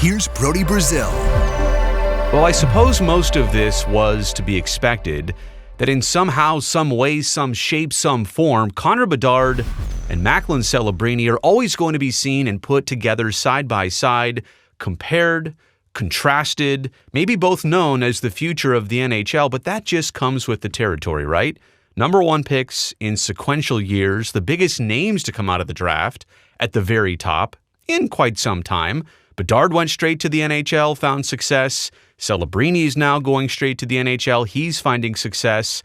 here's Brody Brazil. Well, I suppose most of this was to be expected, that in somehow, some way, some shape, some form, Connor Bedard and Macklin Celebrini are always going to be seen and put together side by side, compared, contrasted, maybe both known as the future of the NHL, but that just comes with the territory, right? Number one picks in sequential years, the biggest names to come out of the draft at the very top in quite some time. Bedard went straight to the NHL, found success. Celebrini is now going straight to the NHL. He's finding success.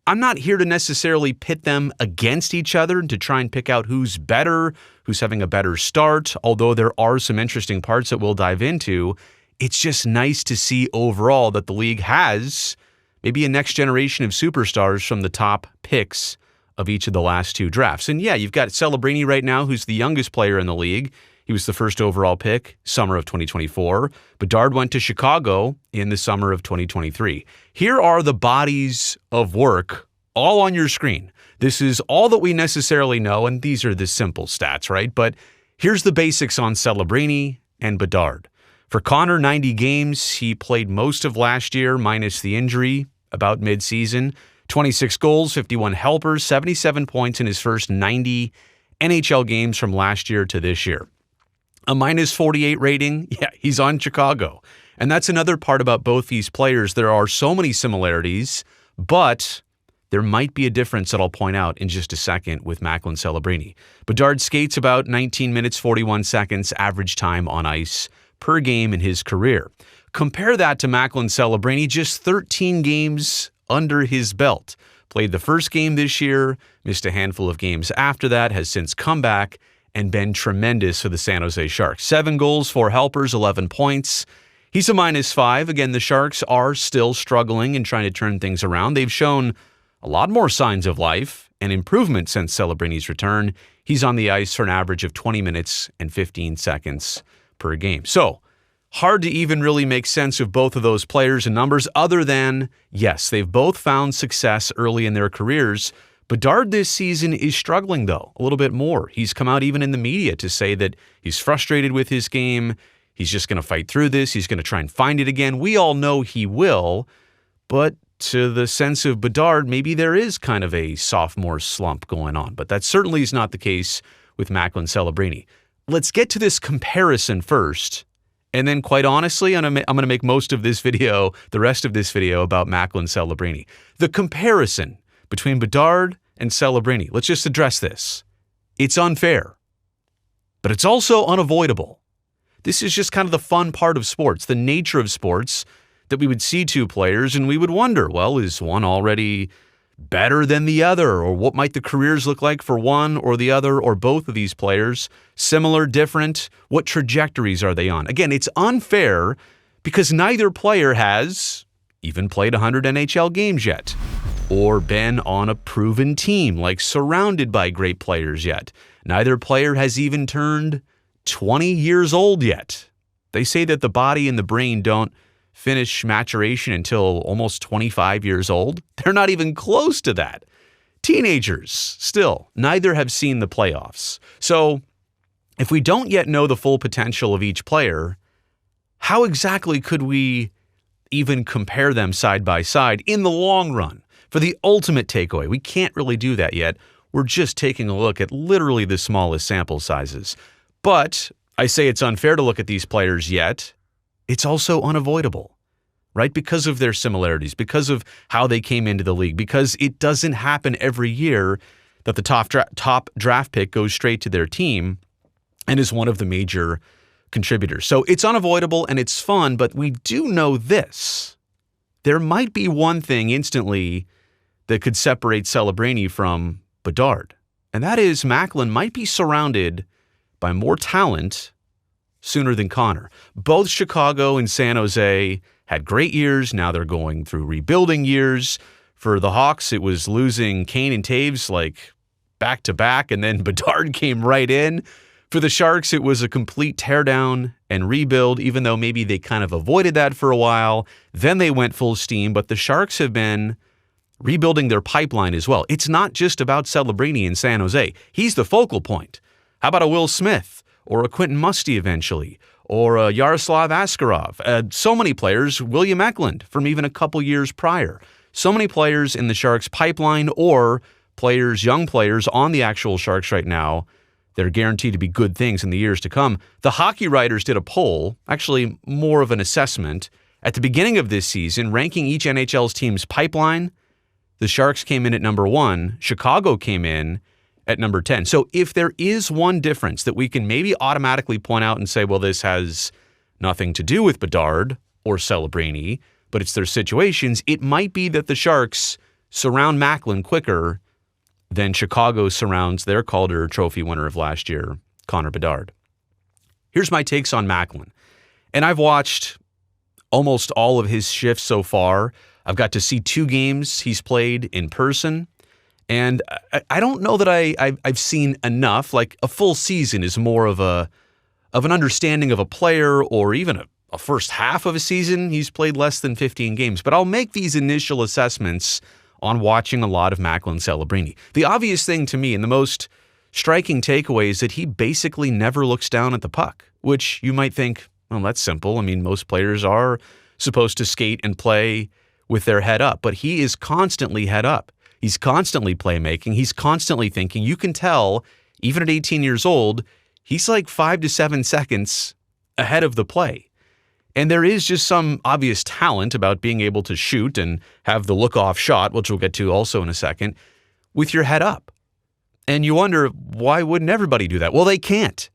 I'm not here to necessarily pit them against each other to try and pick out who's better, who's having a better start, although there are some interesting parts that we'll dive into. It's just nice to see overall that the league has maybe a next generation of superstars from the top picks of each of the last two drafts. And yeah, you've got Celebrini right now, who's the youngest player in the league. He was the first overall pick, summer of 2024. Bedard went to Chicago in the summer of 2023. Here are the bodies of work all on your screen. This is all that we necessarily know, and these are the simple stats, right? But here's the basics on Celebrini and Bedard. For Connor, 90 games. He played most of last year, minus the injury, about mid-season. 26 goals, 51 helpers, 77 points in his first 90 NHL games from last year to this year. A minus 48 rating, yeah, he's on Chicago. And that's another part about both these players. There are so many similarities, but there might be a difference that I'll point out in just a second with Macklin Celebrini. Bedard skates about 19 minutes, 41 seconds average time on ice per game in his career. Compare that to Macklin Celebrini, just 13 games under his belt. Played the first game this year, missed a handful of games after that, has since come back and been tremendous for the San Jose Sharks. 7 goals, 4 helpers, 11 points. He's a minus 5. Again, the Sharks are still struggling and trying to turn things around. They've shown a lot more signs of life and improvement since Celebrini's return. He's on the ice for an average of 20 minutes and 15 seconds per game. So, hard to even really make sense of both of those players and numbers other than, yes, they've both found success early in their careers. Bedard this season is struggling, though, a little bit more. He's come out even in the media to say that he's frustrated with his game. He's just going to fight through this. He's going to try and find it again. We all know he will, but to the sense of Bedard, maybe there is kind of a sophomore slump going on, but that certainly is not the case with Macklin Celebrini. Let's get to this comparison first, and then quite honestly, I'm going to make most of this video, the rest of this video, about Macklin Celebrini. The comparison between Bedard and Celebrini. Let's just address this. It's unfair, but it's also unavoidable. This is just kind of the fun part of sports, the nature of sports, that we would see two players and we would wonder, well, is one already better than the other? Or what might the careers look like for one or the other or both of these players? Similar, different? What trajectories are they on? Again, it's unfair because neither player has even played 100 NHL games yet, or been on a proven team, like surrounded by great players yet. Neither player has even turned 20 years old yet. They say that the body and the brain don't finish maturation until almost 25 years old. They're not even close to that. Teenagers, still, neither have seen the playoffs. So, if we don't yet know the full potential of each player, how exactly could we even compare them side by side in the long run? For the ultimate takeaway, we can't really do that yet. We're just taking a look at literally the smallest sample sizes. But I say it's unfair to look at these players yet. It's also unavoidable, right? Because of their similarities, because of how they came into the league, because it doesn't happen every year that the top draft pick goes straight to their team and is one of the major contributors. So it's unavoidable and it's fun, but we do know this. There might be one thing instantly that could separate Celebrini from Bedard, and that is Macklin might be surrounded by more talent sooner than Connor. Both Chicago and San Jose had great years. Now they're going through rebuilding years. For the Hawks, it was losing Kane and Taves like back to back, and then Bedard came right in. For the Sharks, it was a complete teardown and rebuild, even though maybe they kind of avoided that for a while. Then they went full steam, but the Sharks have been rebuilding their pipeline as well. It's not just about Celebrini in San Jose. He's the focal point. How about a Will Smith or a Quentin Musty eventually, or Yaroslav Askarov. So many players, William Eklund from even a couple years prior. So many players in the Sharks pipeline or players, young players on the actual Sharks right now that are guaranteed to be good things in the years to come. The Hockey Writers did a poll, actually more of an assessment, at the beginning of this season, ranking each NHL's team's pipeline. The Sharks came in at number 1. Chicago came in at number 10. So if there is one difference that we can maybe automatically point out and say, well, this has nothing to do with Bedard or Celebrini, but it's their situations, it might be that the Sharks surround Macklin quicker than Chicago surrounds their Calder Trophy winner of last year, Connor Bedard. Here's my takes on Macklin. And I've watched almost all of his shifts so far. I've got to see 2 games he's played in person. And I don't know that I've seen enough. Like a full season is more of an understanding of a player, or even a first half of a season. He's played less than 15 games. But I'll make these initial assessments on watching a lot of Macklin Celebrini. The obvious thing to me and the most striking takeaway is that he basically never looks down at the puck, which you might think, well, that's simple. I mean, most players are supposed to skate and play with their head up, but he is constantly head up. He's constantly playmaking. He's constantly thinking. You can tell, even at 18 years old, he's like 5 to 7 seconds ahead of the play. And there is just some obvious talent about being able to shoot and have the look-off shot, which we'll get to also in a second, with your head up. And you wonder, why wouldn't everybody do that? Well, they can't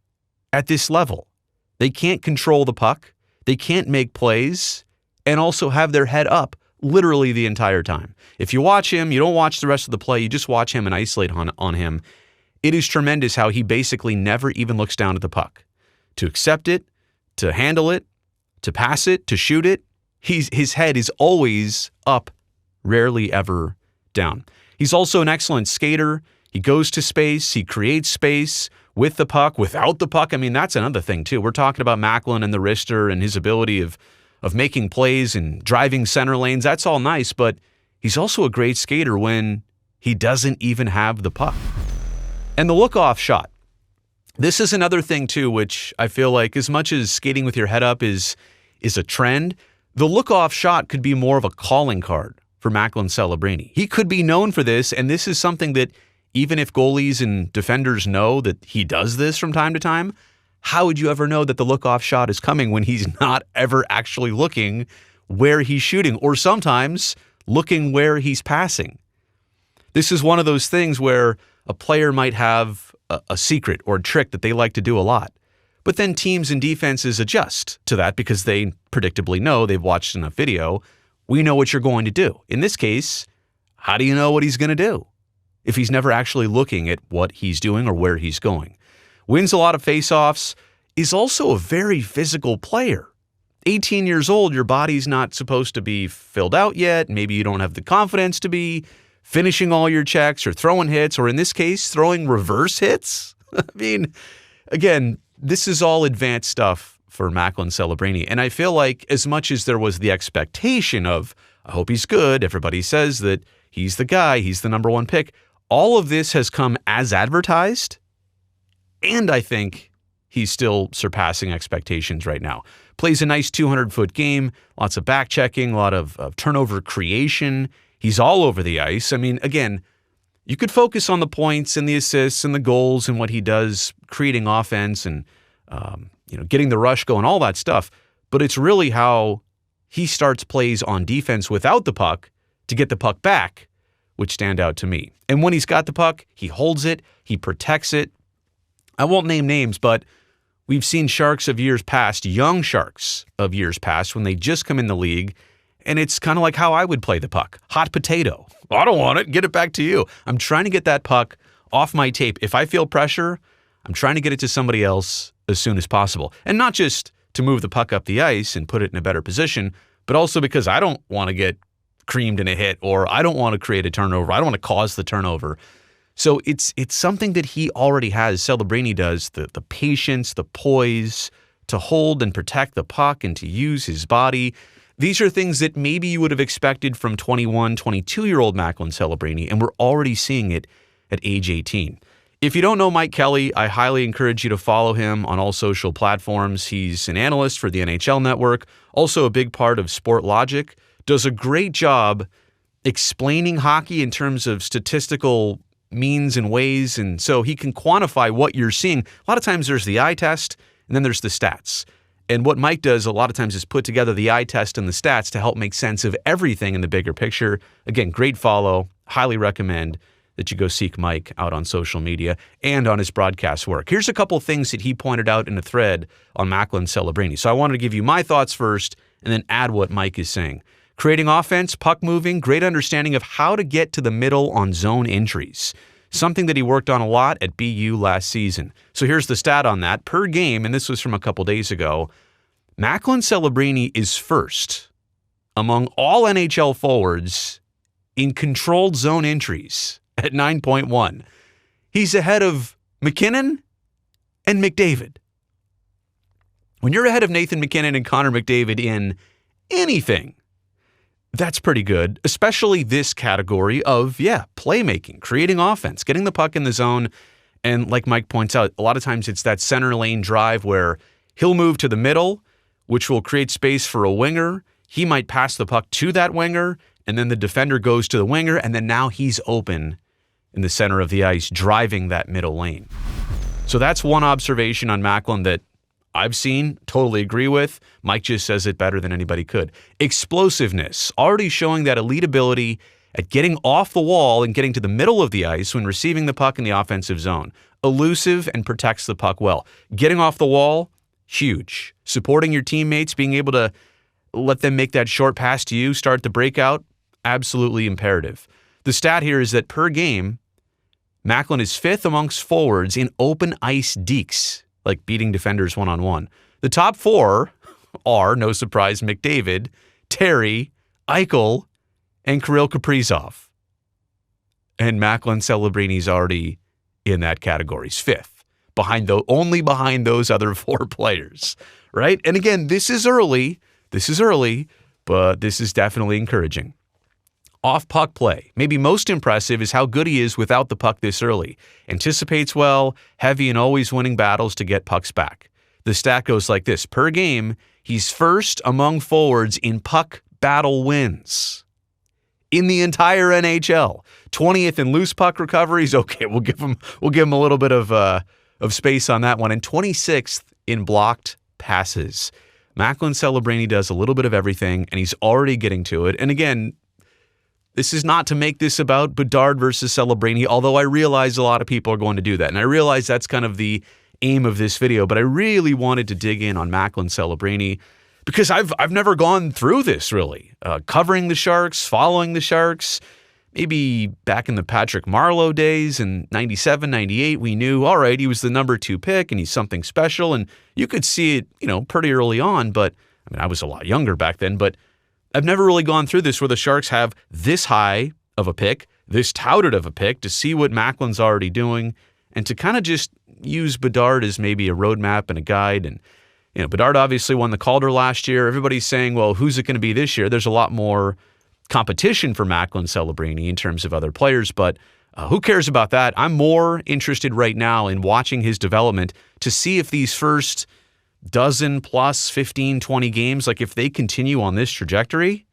at this level. They can't control the puck. They can't make plays and also have their head up literally the entire time. If you watch him, you don't watch the rest of the play, you just watch him and isolate on him. It is tremendous how he basically never even looks down at the puck. To accept it, to handle it, to pass it, to shoot it, his head is always up, rarely ever down. He's also an excellent skater. He goes to space. He creates space with the puck, without the puck. I mean, that's another thing, too. We're talking about Macklin and the wrister and his ability of making plays and driving center lanes. That's all nice, but he's also a great skater when he doesn't even have the puck. And the look-off shot. This is another thing, too, which I feel like as much as skating with your head up is a trend, the look-off shot could be more of a calling card for Macklin Celebrini. He could be known for this, and this is something that even if goalies and defenders know that he does this from time to time, how would you ever know that the look-off shot is coming when he's not ever actually looking where he's shooting, or sometimes looking where he's passing? This is one of those things where a player might have a secret or a trick that they like to do a lot. But then teams and defenses adjust to that because they predictably know, they've watched enough video, we know what you're going to do. In this case, how do you know what he's going to do if he's never actually looking at what he's doing or where he's going? Wins a lot of faceoffs, is also a very physical player. 18 years old, your body's not supposed to be filled out yet. Maybe you don't have the confidence to be finishing all your checks or throwing hits, or in this case, throwing reverse hits. I mean, again, this is all advanced stuff for Macklin Celebrini. And I feel like as much as there was the expectation of, I hope he's good, everybody says that he's the guy, he's the number 1 pick, all of this has come as advertised. And I think he's still surpassing expectations right now. Plays a nice 200-foot game, lots of back-checking, a lot of turnover creation. He's all over the ice. I mean, again, you could focus on the points and the assists and the goals and what he does, creating offense and getting the rush going, all that stuff. But it's really how he starts plays on defense without the puck to get the puck back, which stand out to me. And when he's got the puck, he holds it, he protects it. I won't name names, but we've seen Sharks of years past, young Sharks of years past, when they just come in the league, and it's kind of like how I would play the puck. Hot potato. I don't want it. Get it back to you. I'm trying to get that puck off my tape. If I feel pressure, I'm trying to get it to somebody else as soon as possible. And not just to move the puck up the ice and put it in a better position, but also because I don't want to get creamed in a hit, or I don't want to create a turnover. I don't want to cause the turnover. So it's something that he already has. Celebrini does, the patience, the poise to hold and protect the puck and to use his body. These are things that maybe you would have expected from 21, 22-year-old Macklin Celebrini, and we're already seeing it at age 18. If you don't know Mike Kelly, I highly encourage you to follow him on all social platforms. He's an analyst for the NHL Network, also a big part of Sport Logic, does a great job explaining hockey in terms of statistical means and ways, and so he can quantify what you're seeing. A lot of times there's the eye test, and then there's the stats. And what Mike does a lot of times is put together the eye test and the stats to help make sense of everything in the bigger picture. Again, great follow. Highly recommend that you go seek Mike out on social media and on his broadcast work. Here's a couple things that he pointed out in a thread on Macklin Celebrini. So I wanted to give you my thoughts first and then add what Mike is saying. Creating offense, puck moving, great understanding of how to get to the middle on zone entries. Something that he worked on a lot at BU last season. So here's the stat on that. Per game, and this was from a couple days ago, Macklin Celebrini is first among all NHL forwards in controlled zone entries at 9.1. He's ahead of McKinnon and McDavid. When you're ahead of Nathan McKinnon and Connor McDavid in anything, that's pretty good, especially this category of, playmaking, creating offense, getting the puck in the zone. And like Mike points out, a lot of times it's that center lane drive where he'll move to the middle, which will create space for a winger. He might pass the puck to that winger, and then the defender goes to the winger, and then now he's open in the center of the ice, driving that middle lane. So that's one observation on Macklin that I've seen, totally agree with. Mike just says it better than anybody could. Explosiveness, already showing that elite ability at getting off the wall and getting to the middle of the ice when receiving the puck in the offensive zone. Elusive and protects the puck well. Getting off the wall, huge. Supporting your teammates, being able to let them make that short pass to you, start the breakout, absolutely imperative. The stat here is that per game, Macklin is fifth amongst forwards in open ice dekes, like beating defenders one-on-one. The top four are, no surprise, McDavid, Terry, Eichel, and Kirill Kaprizov. And Macklin Celebrini's already in that category. He's fifth, only behind those other four players, right? And again, this is early, but this is definitely encouraging. Off-puck play. Maybe most impressive is how good he is without the puck this early. Anticipates well, heavy and always winning battles to get pucks back. The stat goes like this. Per game, he's first among forwards in puck battle wins in the entire NHL. 20th in loose puck recoveries. Okay, we'll give him a little bit of space on that one. And 26th in blocked passes. Macklin Celebrini does a little bit of everything, and he's already getting to it. And again, this is not to make this about Bedard versus Celebrini, although I realize a lot of people are going to do that. And I realize that's kind of the aim of this video, but I really wanted to dig in on Macklin Celebrini because I've never gone through this really. Covering the Sharks, following the Sharks, maybe back in the Patrick Marleau days in 97, 98, we knew, all right, he was the number 2 pick and he's something special. And you could see it, pretty early on, but I mean, I was a lot younger back then, but I've never really gone through this where the Sharks have this high of a pick, this touted of a pick, to see what Macklin's already doing and to kind of just use Bedard as maybe a roadmap and a guide. And, Bedard obviously won the Calder last year. Everybody's saying, well, who's it going to be this year? There's a lot more competition for Macklin Celebrini in terms of other players, but who cares about that? I'm more interested right now in watching his development to see if these first dozen plus 15, 20 games, like if they continue on this trajectory,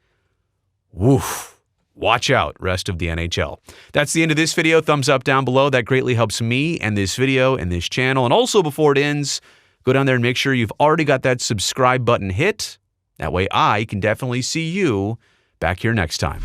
woof, watch out, rest of the NHL. That's the end of this video. Thumbs up down below. That greatly helps me and this video and this channel. And also before it ends, go down there and make sure you've already got that subscribe button hit. That way I can definitely see you back here next time.